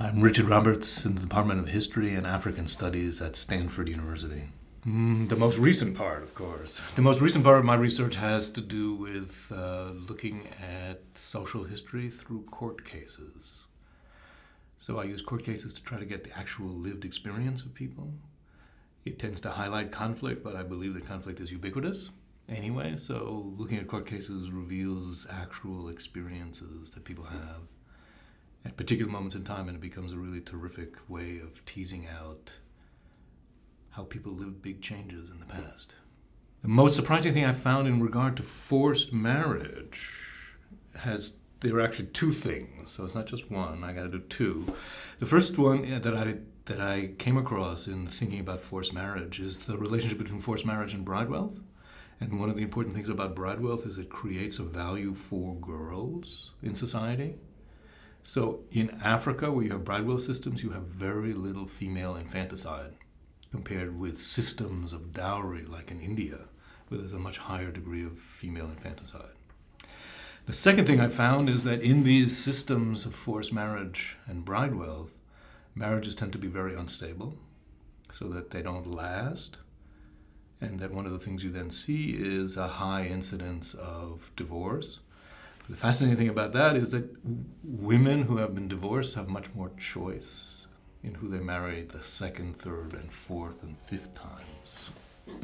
I'm Richard Roberts in the Department of History and African Studies at Stanford University. The most recent part, of course. The most recent part of my research has to do with looking at social history through court cases. So I use court cases to try to get the actual lived experience of people. It tends to highlight conflict, but I believe that conflict is ubiquitous anyway. So looking at court cases reveals actual experiences that people have at particular moments in time, and it becomes a really terrific way of teasing out how people lived big changes in the past. The most surprising thing I found in regard to forced marriage there are actually two things, so it's not just one, I gotta do two. The first one that I came across in thinking about forced marriage is the relationship between forced marriage and Bridewealth. And one of the important things about Bridewealth is it creates a value for girls in society. So in Africa, where you have Bridewealth systems, you have very little female infanticide compared with systems of dowry like in India, where there's a much higher degree of female infanticide. The second thing I found is that in these systems of forced marriage and Bridewealth, marriages tend to be very unstable, so that they don't last, and that one of the things you then see is a high incidence of divorce. The fascinating thing about that is that women who have been divorced have much more choice in who they marry the second, third, and fourth, and fifth times.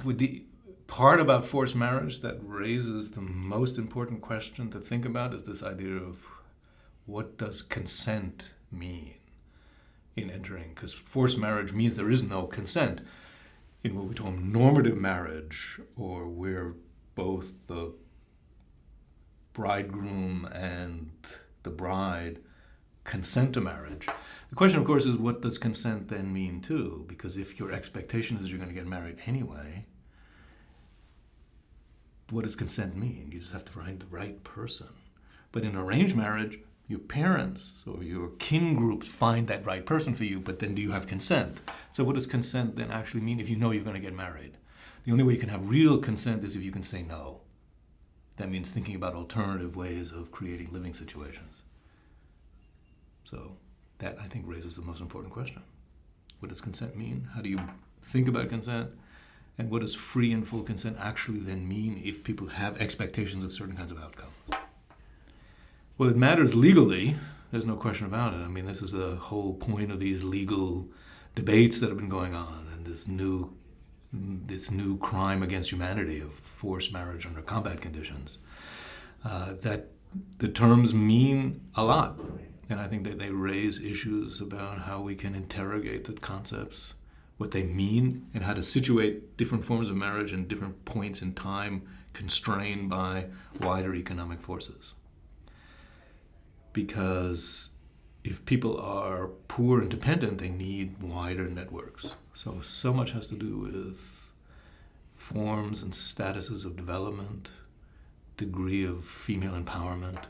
With the part about forced marriage that raises the most important question to think about is this idea of what does consent mean in entering? Because forced marriage means there is no consent. In what we call normative marriage, or where both the bridegroom and the bride consent to marriage. The question, of course, is what does consent then mean too? Because if your expectation is that you're going to get married anyway, what does consent mean? You just have to find the right person. But in arranged marriage, your parents or your kin groups find that right person for you, but then do you have consent? So what does consent then actually mean if you know you're going to get married? The only way you can have real consent is if you can say no. That means thinking about alternative ways of creating living situations. So that, I think, raises the most important question. What does consent mean? How do you think about consent? And what does free and full consent actually then mean if people have expectations of certain kinds of outcomes? Well, it matters legally. There's no question about it. I mean, this is the whole point of these legal debates that have been going on, and this new crime against humanity of forced marriage under combat conditions, that the terms mean a lot. And I think that they raise issues about how we can interrogate the concepts, what they mean, and how to situate different forms of marriage in different points in time constrained by wider economic forces. Because if people are poor and dependent, they need wider networks. So much has to do with forms and statuses of development, degree of female empowerment,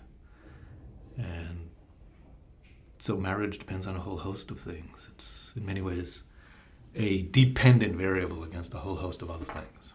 and so marriage depends on a whole host of things. It's, in many ways, a dependent variable against a whole host of other things.